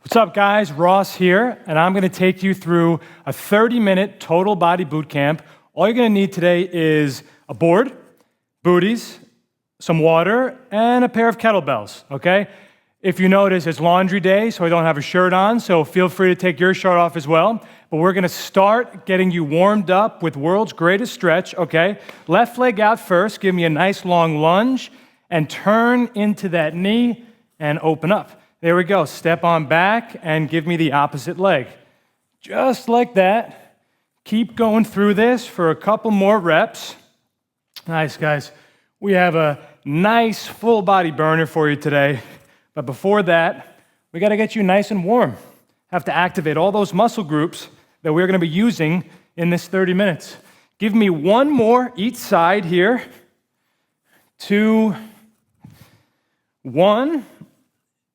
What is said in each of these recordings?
What's up, guys? Ross here, and I'm going to take you through a 30-minute total body boot camp. All you're going to need today is a board, booties, some water, and a pair of kettlebells, okay? If you notice, it's laundry day, so I don't have a shirt on, so feel free to take your shirt off as well. But we're going to start getting you warmed up with world's greatest stretch, okay? Left leg out first, give me a nice long lunge, and turn into that knee and open up. There we go. Step on back and give me the opposite leg. Just like that. Keep going through this for a couple more reps. Nice, guys. We have a nice full body burner for you today. But before that, we got to get you nice and warm. Have to activate all those muscle groups that we're going to be using in this 30 minutes. Give me one more each side here. 2, 1.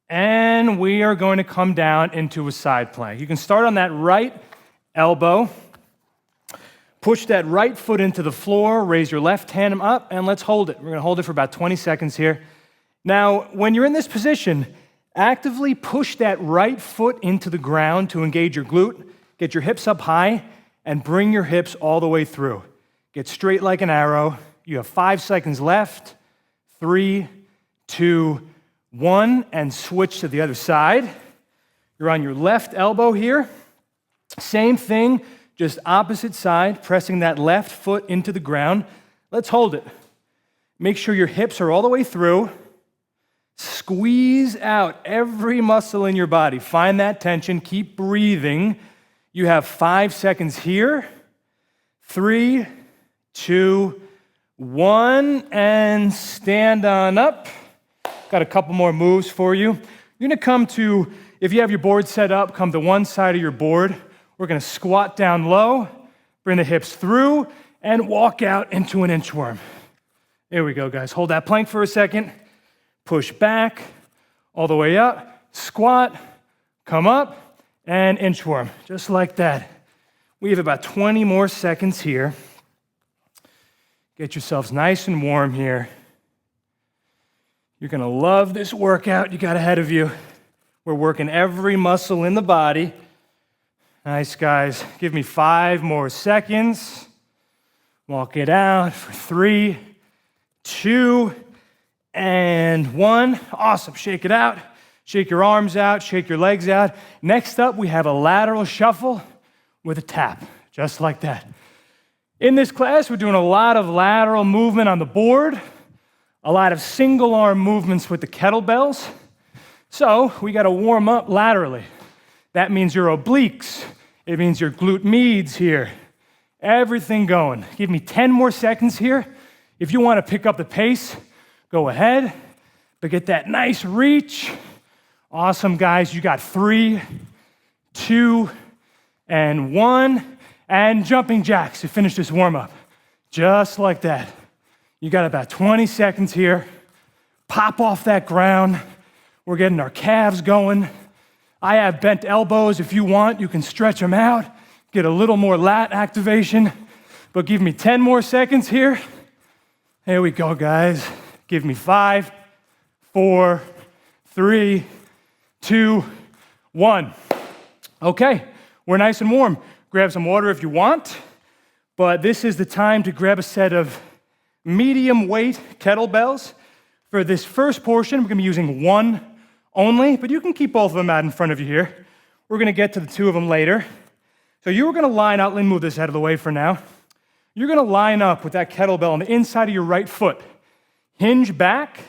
And we are going to come down into a side plank. You can start on that right elbow. Push that right foot into the floor. Raise your left hand up, and let's hold it. We're going to hold it for about 20 seconds here. Now, when you're in this position, actively push that right foot into the ground to engage your glute. Get your hips up high, and bring your hips all the way through. Get straight like an arrow. You have 5 seconds left. 3, 2, 1, and switch to the other side. You're on your left elbow here. Same thing, just opposite side, pressing that left foot into the ground. Let's hold it. Make sure your hips are all the way through. Squeeze out every muscle in your body. Find that tension. Keep breathing. You have 5 seconds here. 3, 2, 1, and stand on up. Got a couple more moves for you. You're going to come to, if you have your board set up, come to one side of your board. We're going to squat down low, bring the hips through, and walk out into an inchworm. There we go, guys. Hold that plank for a second. Push back, all the way up. Squat, come up, and inchworm. Just like that. We have about 20 more seconds here. Get yourselves nice and warm here. You're going to love this workout you got ahead of you. We're working every muscle in the body. Nice, guys. Give me 5 more seconds. Walk it out for 3, 2, and 1. Awesome. Shake it out. Shake your arms out. Shake your legs out. Next up, we have a lateral shuffle with a tap, just like that. In this class, we're doing a lot of lateral movement on the board. A lot of single arm movements with the kettlebells. So we got to warm up laterally. That means your obliques. It means your glute medius here. Everything going. Give me 10 more seconds here. If you want to pick up the pace, go ahead. But get that nice reach. Awesome, guys. You got 3, 2, and 1. And jumping jacks to finish this warm up. Just like that. You got about 20 seconds here. Pop off that ground. We're getting our calves going. I have bent elbows. If you want, you can stretch them out. Get a little more lat activation. But give me 10 more seconds here. There we go, guys. Give me 5, 4, 3, 2, 1. Okay, we're nice and warm. Grab some water if you want. But this is the time to grab a set of medium weight kettlebells. For this first portion, we're going to be using 1 only, but you can keep both of them out in front of you here. We're going to get to the 2 of them later. So you're going to line out, let me move this out of the way for now. You're going to line up with that kettlebell on the inside of your right foot. Hinge back,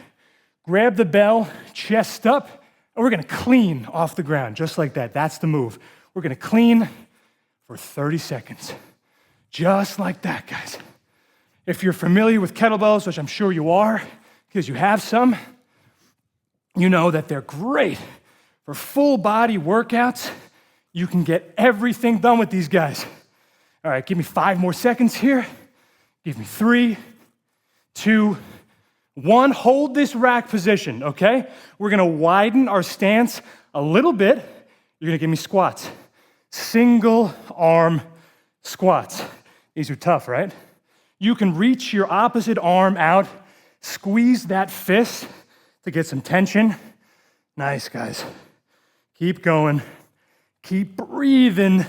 grab the bell, chest up, and we're going to clean off the ground, just like that. That's the move. We're going to clean for 30 seconds. Just like that, guys. If you're familiar with kettlebells, which I'm sure you are, because you have some, you know that they're great for full body workouts. You can get everything done with these guys. All right, give me 5 more seconds here. Give me 3, 2, 1. Hold this rack position, okay? We're gonna widen our stance a little bit. You're gonna give me squats. Single arm squats. These are tough, right? You can reach your opposite arm out, squeeze that fist to get some tension. Nice, guys. Keep going. Keep breathing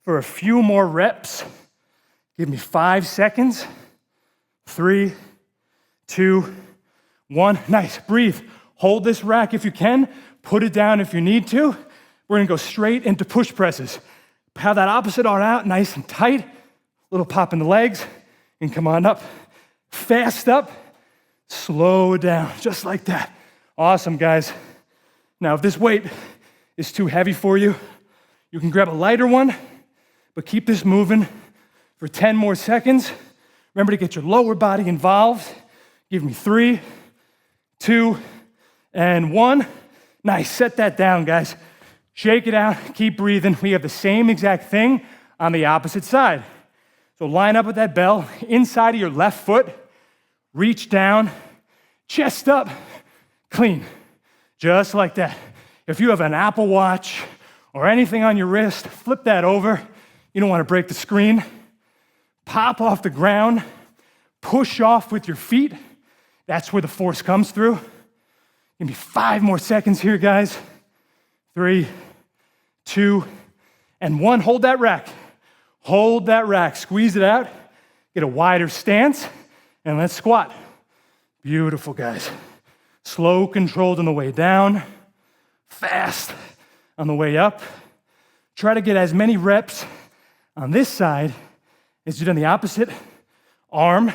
for a few more reps. Give me 5 seconds. 3, 2, 1. Nice. Breathe. Hold this rack if you can. Put it down if you need to. We're going to go straight into push presses. Have that opposite arm out, nice and tight. Little pop in the legs. And come on up. Fast up. Slow down. Just like that. Awesome, guys. Now, if this weight is too heavy for you, you can grab a lighter one, but keep this moving for 10 more seconds. Remember to get your lower body involved. Give me 3, 2, and 1. Nice, set that down, guys. Shake it out, keep breathing. We have the same exact thing on the opposite side. So line up with that bell, inside of your left foot, reach down, chest up, clean. Just like that. If you have an Apple Watch or anything on your wrist, flip that over. You don't want to break the screen. Pop off the ground, push off with your feet. That's where the force comes through. Give me 5 more seconds here, guys. 3, 2, and 1. Hold that rack. Hold that rack. Squeeze it out. Get a wider stance, and let's squat. Beautiful, guys. Slow, controlled on the way down. Fast on the way up. Try to get as many reps on this side as you do on the opposite arm.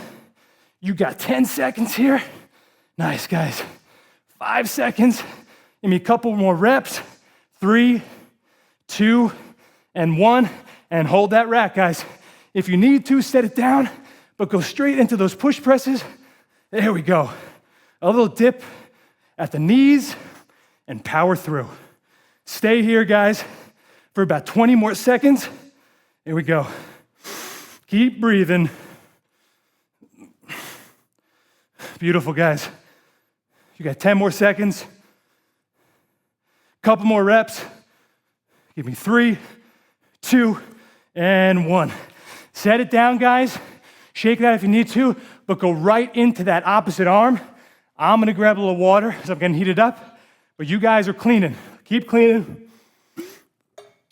You got 10 seconds here. Nice, guys. 5 seconds. Give me a couple more reps. 3, 2, and 1. And hold that rack, guys. If you need to, set it down, but go straight into those push presses. There we go. A little dip at the knees and power through. Stay here, guys, for about 20 more seconds. Here we go. Keep breathing. Beautiful, guys. You got 10 more seconds. Couple more reps. Give me 3, 2, and 1. Set it down, guys. Shake that if you need to, but go right into that opposite arm. I'm gonna grab a little water because I'm getting heated up, but you guys are cleaning. Keep cleaning.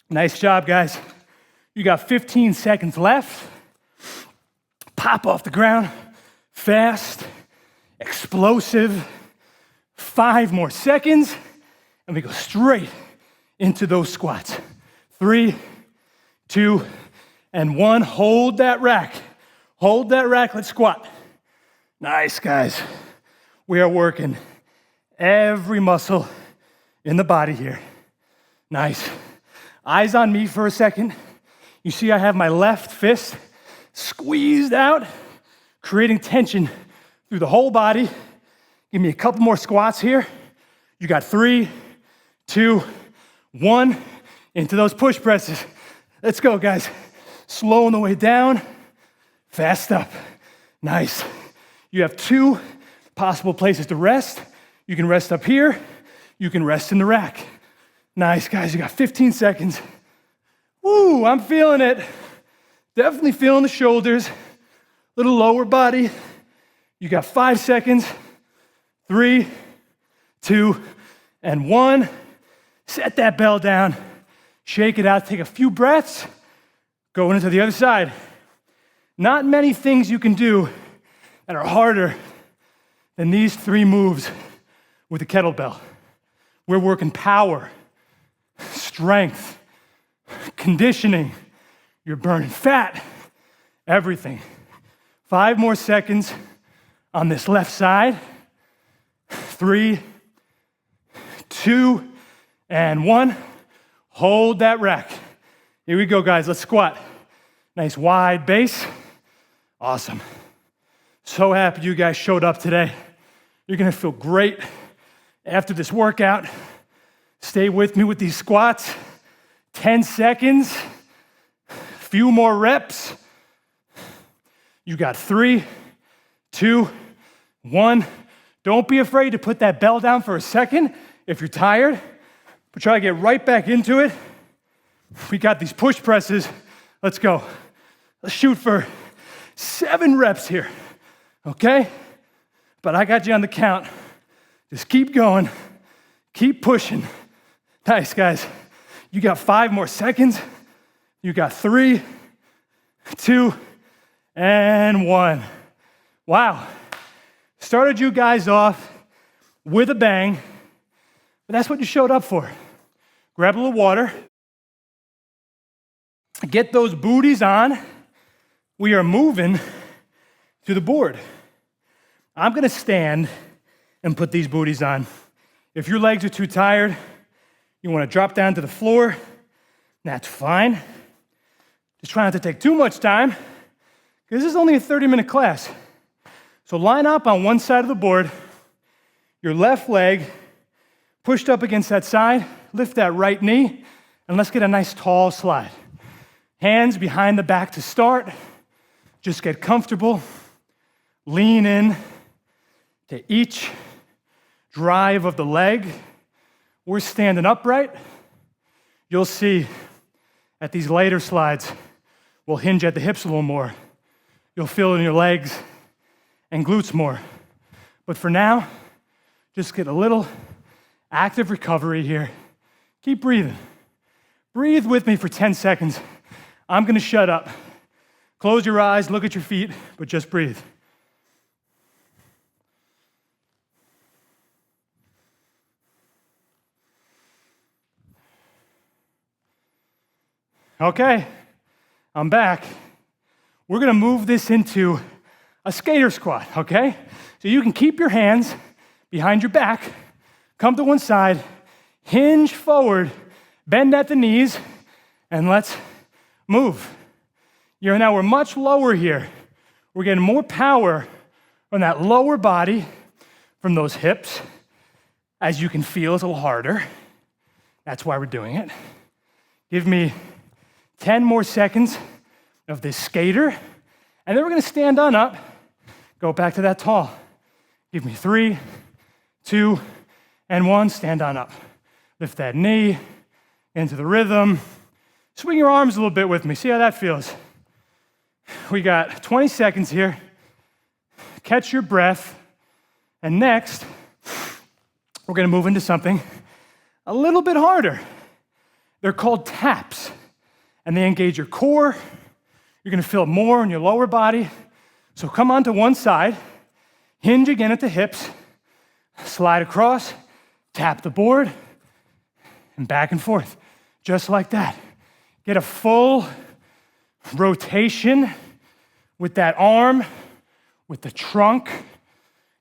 Nice job, guys. You got 15 seconds left. Pop off the ground. Fast, explosive. 5 more seconds, and we go straight into those squats. 3, 2, and 1. Hold that rack. Hold that rack. Let's squat. Nice, guys. We are working every muscle in the body here. Nice. Eyes on me for a second. You see I have my left fist squeezed out, creating tension through the whole body. Give me a couple more squats here. You got 3, 2, 1. Into those push presses. Let's go, guys. Slow on the way down. Fast up. Nice. You have 2 possible places to rest. You can rest up here. You can rest in the rack. Nice, guys. You got 15 seconds. Woo, I'm feeling it. Definitely feeling the shoulders. Little lower body. You got 5 seconds. 3, 2, and 1. Set that bell down. Shake it out. Take a few breaths. Going into the other side. Not many things you can do that are harder than these 3 moves with a kettlebell. We're working power, strength, conditioning. You're burning fat, everything. 5 more seconds on this left side. 3, 2, and 1. Hold that rack. Here we go, guys. Let's squat. Nice wide base. Awesome. So happy you guys showed up today. You're gonna feel great after this workout. Stay with me with these squats. 10 seconds. Few more reps. You got 3, 2, 1. Don't be afraid to put that bell down for a second if you're tired, but try to get right back into it. We got these push presses. Let's go. Let's shoot for 7 reps here, okay? But I got you on the count. Just keep going, keep pushing. Nice, guys. You got 5 more seconds. You got 3, 2, and 1. Wow. Started you guys off with a bang, but that's what you showed up for. Grab a little water. Get those booties on. We are moving to the board. I'm gonna stand and put these booties on. If your legs are too tired, you wanna drop down to the floor, that's fine. Just try not to take too much time, because this is only a 30-minute class. So line up on one side of the board, your left leg pushed up against that side, lift that right knee, and let's get a nice tall slide. Hands behind the back to start. Just get comfortable. Lean in to each drive of the leg. We're standing upright. You'll see at these later slides, we'll hinge at the hips a little more. You'll feel it in your legs and glutes more. But for now, just get a little active recovery here. Keep breathing. Breathe with me for 10 seconds. I'm gonna shut up. Close your eyes, look at your feet, but just breathe. Okay, I'm back. We're gonna move this into a skater squat, okay? So you can keep your hands behind your back, come to one side, hinge forward, bend at the knees, and let's move. Now we're much lower here. We're getting more power on that lower body from those hips. As you can feel, it's a little harder. That's why we're doing it. Give me 10 more seconds of this skater, and then we're gonna stand on up, go back to that tall. Give me 3, 2, and 1, stand on up. Lift that knee into the rhythm. Swing your arms a little bit with me, see how that feels. We got 20 seconds here. Catch your breath, and next, we're gonna move into something a little bit harder. They're called taps. And they engage your core. You're gonna feel more in your lower body. So come onto one side, hinge again at the hips, slide across, tap the board, and back and forth, just like that. Get a full rotation with that arm, with the trunk.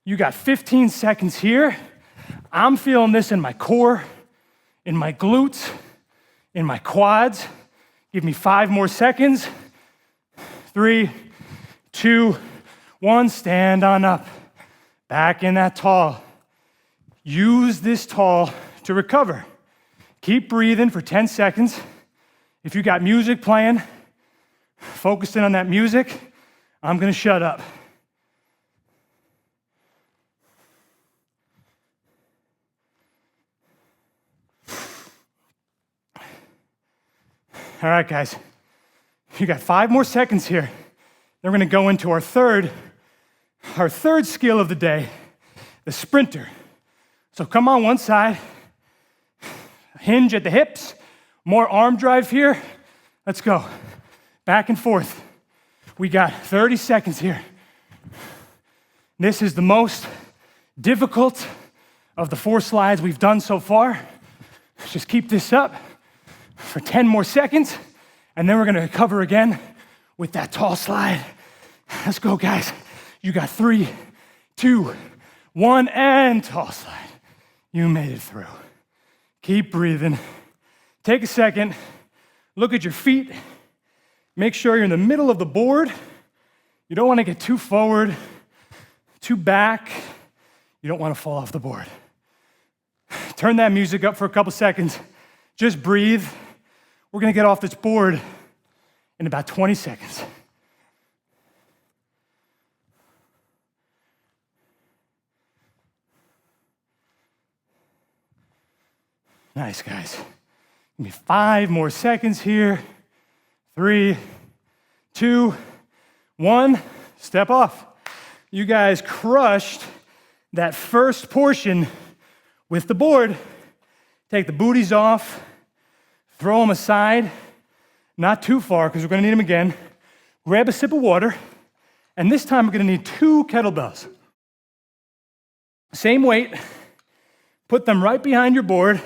You got 15 seconds here. I'm feeling this in my core, in my glutes, in my quads. Give me 5 more seconds. 3, 2, 1, stand on up. Back in that tall. Use this tall to recover. Keep breathing for 10 seconds. If you got music playing, focus in on that music. I'm gonna shut up. All right, guys, you got 5 more seconds here. Then we're gonna go into our third skill of the day, the sprinter. So come on one side, hinge at the hips, more arm drive here. Let's go, back and forth. We got 30 seconds here. This is the most difficult of the 4 slides we've done so far. Just keep this up for 10 more seconds, and then we're gonna recover again with that tall slide. Let's go, guys. You got 3, 2, 1, and tall slide. You made it through. Keep breathing. Take a second, look at your feet. Make sure you're in the middle of the board. You don't wanna get too forward, too back. You don't wanna fall off the board. Turn that music up for a couple seconds. Just breathe. We're gonna get off this board in about 20 seconds. Nice, guys. Give me 5 more seconds here. 3, 2, 1, step off. You guys crushed that first portion with the board. Take the booties off, throw them aside, not too far because we're gonna need them again. Grab a sip of water, and this time we're gonna need 2 kettlebells. Same weight, put them right behind your board,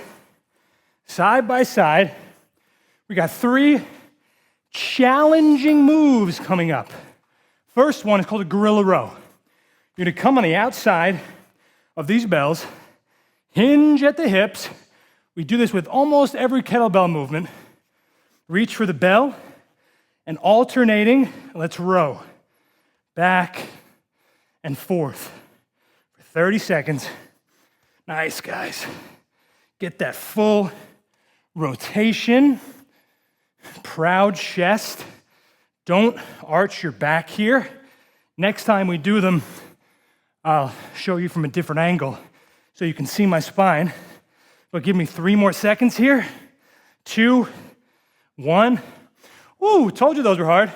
side by side. We got 3 challenging moves coming up. First one is called a gorilla row. You're gonna come on the outside of these bells, hinge at the hips. We do this with almost every kettlebell movement. Reach for the bell, and alternating, let's row. Back and forth for 30 seconds. Nice, guys. Get that full rotation. Proud chest. Don't arch your back here. Next time we do them, I'll show you from a different angle so you can see my spine. But give me 3 more seconds here. 2, 1. Ooh, told you those were hard.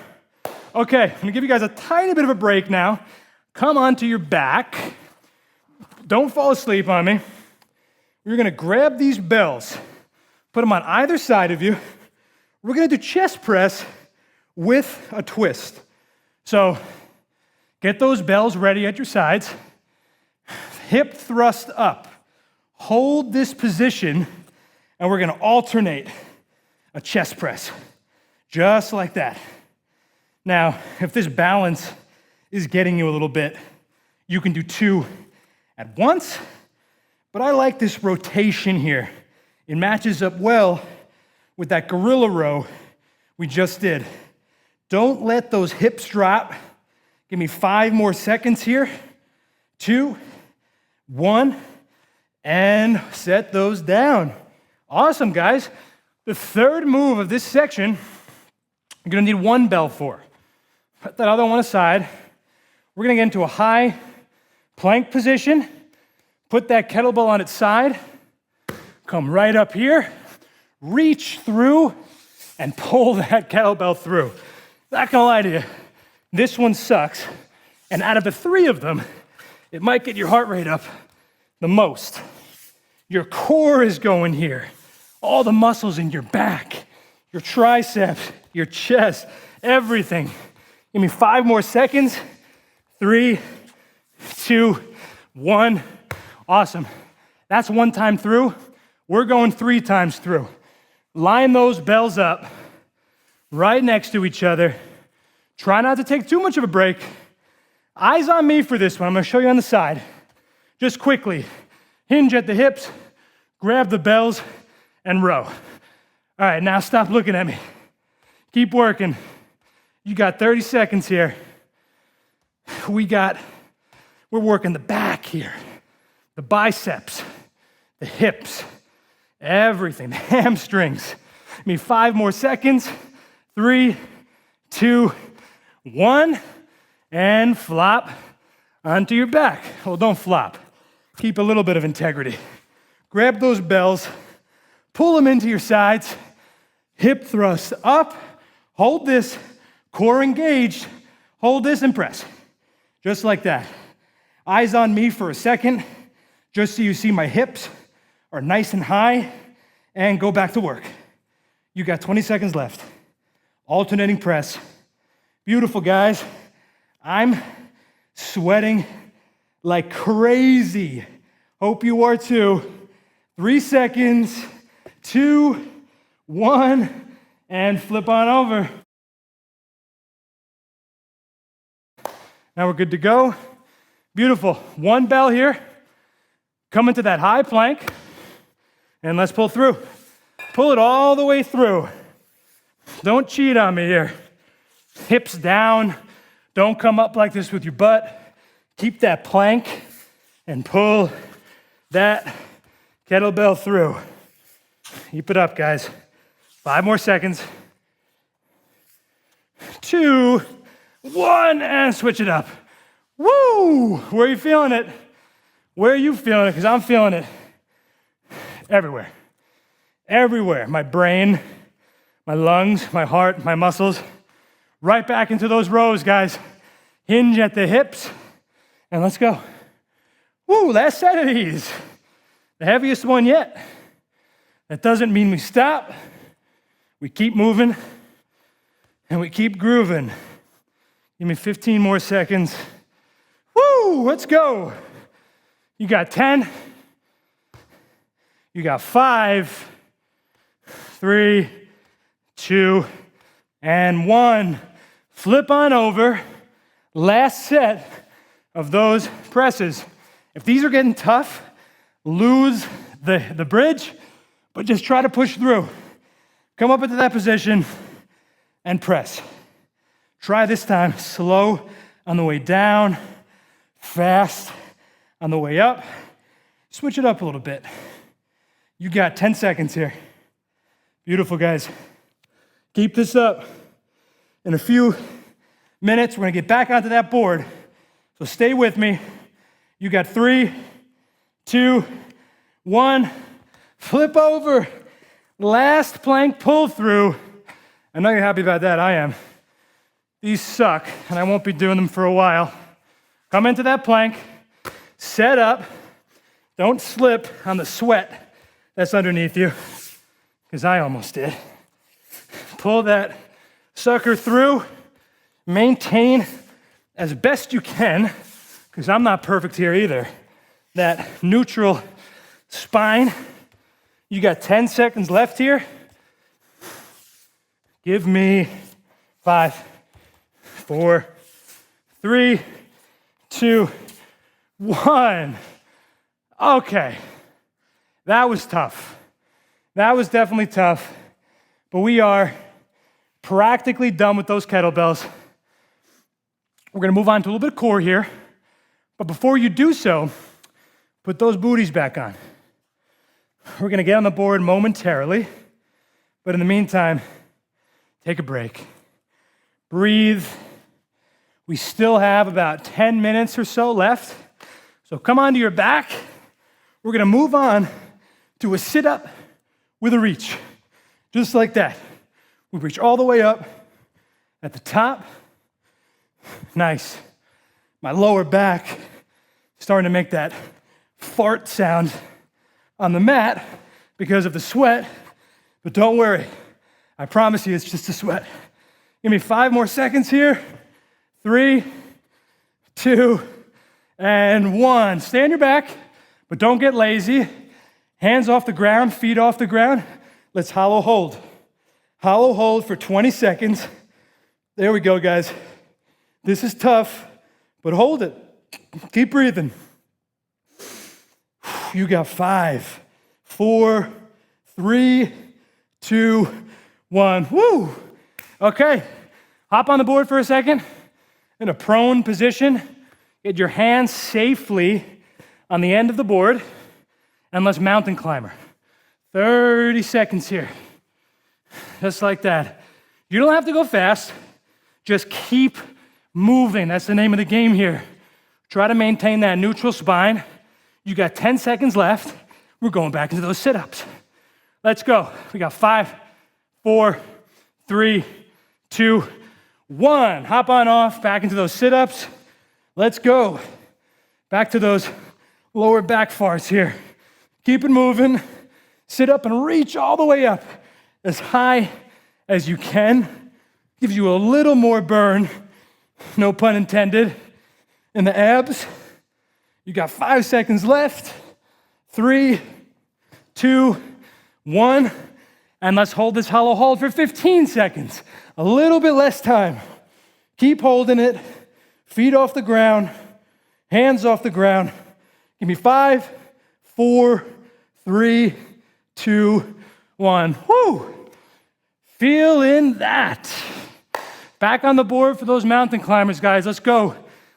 Okay, I'm gonna give you guys a tiny bit of a break now. Come onto your back. Don't fall asleep on me. You're gonna grab these bells, put them on either side of you. We're gonna do chest press with a twist. So get those bells ready at your sides. Hip thrust up. Hold this position, and we're gonna alternate a chest press. Just like that. Now, if this balance is getting you a little bit, you can do 2 at once, but I like this rotation here. It matches up well with that gorilla row we just did. Don't let those hips drop. Give me 5 more seconds here. 2, 1, and set those down. Awesome, guys. The third move of this section, you're gonna need 1 bell for. Put that other one aside. We're gonna get into a high plank position. Put that kettlebell on its side. Come right up here. Reach through and pull that kettlebell through. Not gonna lie to you, this one sucks. And out of the 3 of them, it might get your heart rate up the most. Your core is going here. All the muscles in your back, your triceps, your chest, everything. Give me 5 more seconds. 3, 2, 1. Awesome. That's 1 time through. We're going 3 times through. Line those bells up right next to each other. Try not to take too much of a break. Eyes on me for this one. I'm gonna show you on the side. Just quickly, hinge at the hips, grab the bells, and row. All right, now stop looking at me. Keep working. You got 30 seconds here. We're working the back here, the biceps, the hips, everything, the hamstrings. Give me 5 more seconds. 3, 2, 1, and flop onto your back. Well, don't flop. Keep a little bit of integrity. Grab those bells, pull them into your sides, hip thrust up, hold this, core engaged, hold this and press. Just like that. Eyes on me for a second, just so you see my hips are nice and high, and go back to work. You got 20 seconds left. Alternating press. Beautiful, guys. I'm sweating like crazy. Hope you are too. 3 seconds, 2, 1, and flip on over. Now we're good to go. Beautiful. 1 bell here. Come into that high plank, and let's pull through. Pull it all the way through. Don't cheat on me here. Hips down. Don't come up like this with your butt. Keep that plank and pull that kettlebell through. Keep it up, guys. 5 more seconds. 2, 1, and switch it up. Woo! Where are you feeling it? Where are you feeling it? Because I'm feeling it everywhere. Everywhere. My brain, my lungs, my heart, my muscles. Right back into those rows, guys. Hinge at the hips, and let's go. Woo, last set of these. The heaviest one yet. That doesn't mean we stop. We keep moving and we keep grooving. Give me 15 more seconds. Woo, let's go. You got 10. You got 5, 3, 2, and 1. Flip on over. Last set of those presses. If these are getting tough, lose the bridge, but just try to push through. Come up into that position and press. Try this time slow on the way down, fast on the way up. Switch it up a little bit. You got 10 seconds here. Beautiful, guys. Keep this up. In a few minutes, we're gonna get back onto that board. So stay with me. You got 3, 2, 1. Flip over. Last plank pull through. I know you're happy about that, I am. These suck, and I won't be doing them for a while. Come into that plank, set up. Don't slip on the sweat that's underneath you, because I almost did. Pull that sucker through. Maintain as best you can, because I'm not perfect here either, that neutral spine. You got 10 seconds left here. Give me 5, 4, 3, 2, 1. Okay, that was tough. That was definitely tough, but we are practically done with those kettlebells. We're gonna move on to a little bit of core here, but before you do so, put those booties back on. We're gonna get on the board momentarily, but in the meantime, take a break. Breathe. We still have about 10 minutes or so left, so come onto your back. We're gonna move on to a sit-up with a reach, just like that. We reach all the way up at the top. Nice. My lower back starting to make that fart sound on the mat because of the sweat, but don't worry. I promise you it's just a sweat. Give me 5 more seconds here. 3, 2, and 1. Stay on your back, but don't get lazy. Hands off the ground, feet off the ground. Let's hollow hold. Hollow hold for 20 seconds. There we go, guys. This is tough, but hold it. Keep breathing. You got 5, 4, 3, 2, 1. Woo! Okay, hop on the board for a second. In a prone position, get your hands safely on the end of the board, and let's mountain climber. 30 seconds here. Just like that. You don't have to go fast. Just keep moving. That's the name of the game here. Try to maintain that neutral spine. You got 10 seconds left. We're going back into those sit-ups. Let's go. We got 5, 4, 3, 2, 1. Hop on off, back into those sit-ups. Let's go. Back to those lower back farts here. Keep it moving. Sit up and reach all the way up as high as you can. Gives you a little more burn, no pun intended, in the abs. You got 5 seconds left. 3, 2, 1. And let's hold this hollow hold for 15 seconds. A little bit less time. Keep holding it. Feet off the ground. Hands off the ground. Give me 5, 4, 3, 2, 1. Woo! Feeling that. Back on the board for those mountain climbers, guys. Let's go.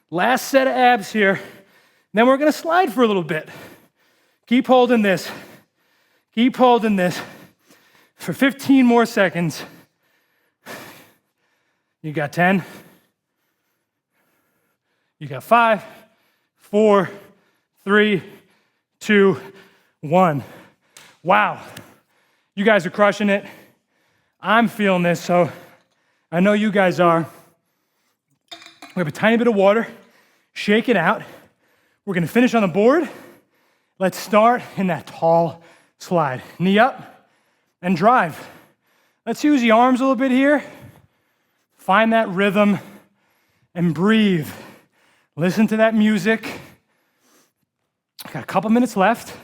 Last set of abs here. Then we're gonna slide for a little bit. Keep holding this. Keep holding this for 15 more seconds. You got 10. You got 5, 4, 3, 2, 1. Wow. You guys are crushing it. I'm feeling this, so I know you guys are. We have a tiny bit of water. Shake it out. We're gonna finish on the board. Let's start in that tall slide. Knee up, and drive. Let's use the arms a little bit here. Find that rhythm and breathe. Listen to that music. Got a couple minutes left.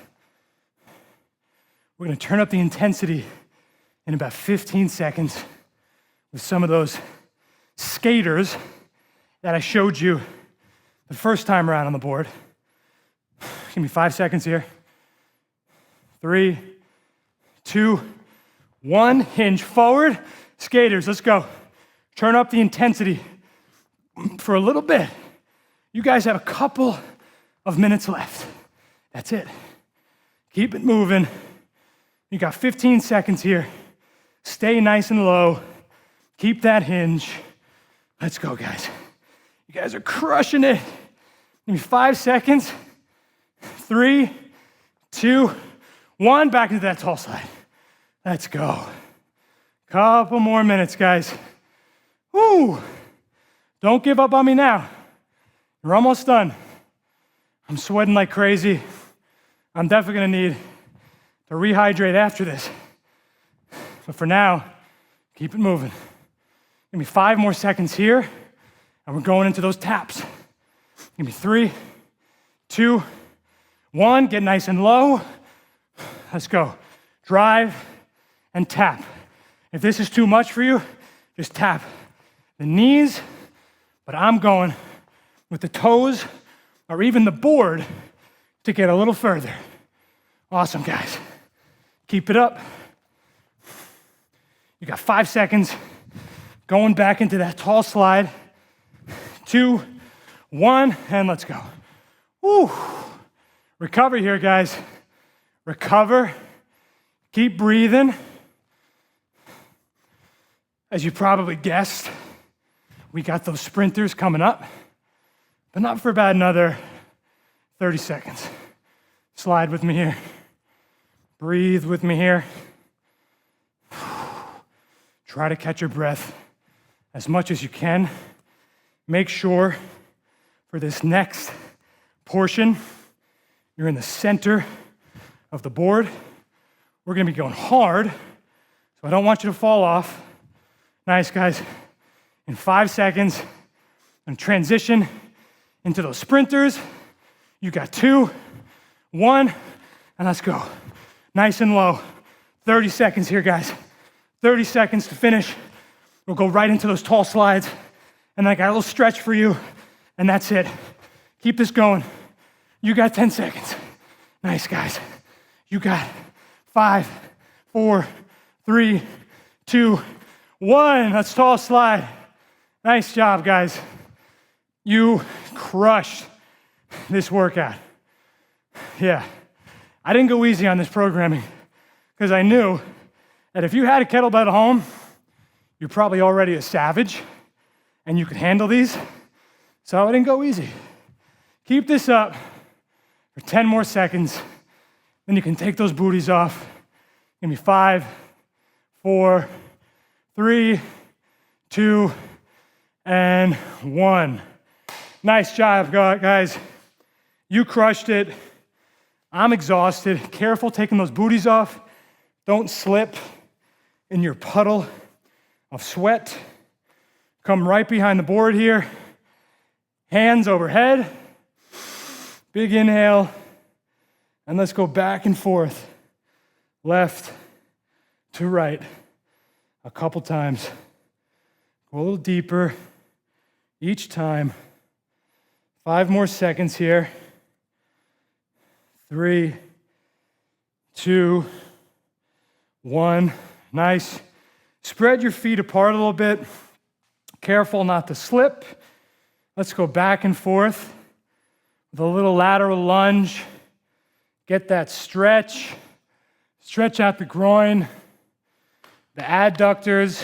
We're going to turn up the intensity in about 15 seconds with some of those skaters that I showed you the first time around on the board. Give me 5 seconds here. 3, 2, 1. Hinge forward. Skaters, let's go. Turn up the intensity for a little bit. You guys have a couple of minutes left. That's it. Keep it moving. You got 15 seconds here. Stay nice and low. Keep that hinge. Let's go, guys. You guys are crushing it. Give me 5 seconds. 3, 2, 1. Back into that tall slide. Let's go. Couple more minutes, guys. Woo! Don't give up on me now. You're almost done. I'm sweating like crazy. I'm definitely gonna need to rehydrate after this. But for now, keep it moving. Give me 5 more seconds here, and we're going into those taps. Give me 3, 2, 1. Get nice and low. Let's go. Drive and tap. If this is too much for you, just tap the knees, but I'm going with the toes or even the board to get a little further. Awesome, guys. Keep it up. You got 5 seconds. Going back into that tall slide. 2, 1, and let's go. Woo! Recover here, guys. Recover. Keep breathing. As you probably guessed, we got those sprinters coming up, but not for about another 30 seconds. Slide with me here. Breathe with me here. Try to catch your breath as much as you can. Make sure for this next portion, you're in the center of the board. We're gonna be going hard, so I don't want you to fall off. Nice, guys. In 5 seconds, and transition into those sprinters. You got 2, 1, and let's go. Nice and low. 30 seconds here, guys. 30 seconds to finish. We'll go right into those tall slides, and I got a little stretch for you, and that's it. Keep this going. You got 10 seconds. Nice, guys. You got 5, 4, 3, 2, 1. Let's tall slide. Nice job, guys. You crushed this workout. Yeah, I didn't go easy on this programming because I knew that if you had a kettlebell at home, you're probably already a savage and you could handle these. So I didn't go easy. Keep this up for 10 more seconds. Then you can take those booties off. Give me 5, 4, 3, 2, and 1. Nice job, guys. You crushed it. I'm exhausted. Careful taking those booties off. Don't slip in your puddle of sweat. Come right behind the board here. Hands overhead. Big inhale. And let's go back and forth. Left to right. A couple times. Go a little deeper each time. 5 more seconds here. 3, 2, 1. Nice. Spread your feet apart a little bit. Careful not to slip. Let's go back and forth with a little lateral lunge. Get that stretch. Stretch out the groin, the adductors.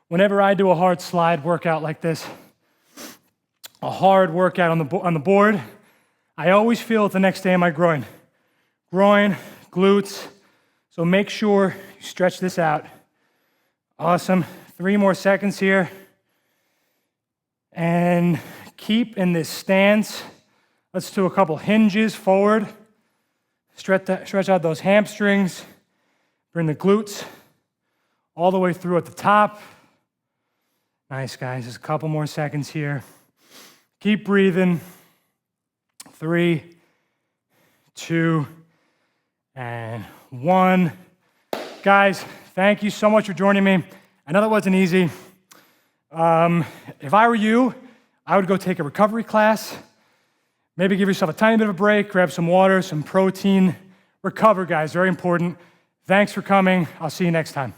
Whenever I do a hard slide workout like this, a hard workout on the board, I always feel it the next day in my groin. Groin, glutes. So make sure you stretch this out. Awesome. 3 more seconds here. And keep in this stance. Let's do a couple hinges forward. Stretch out those hamstrings. Bring the glutes all the way through at the top. Nice, guys. Just a couple more seconds here. Keep breathing. 3, 2, and 1. Guys, thank you so much for joining me. I know that wasn't easy. If I were you, I would go take a recovery class. Maybe give yourself a tiny bit of a break, grab some water, some protein. Recover, guys, very important. Thanks for coming. I'll see you next time.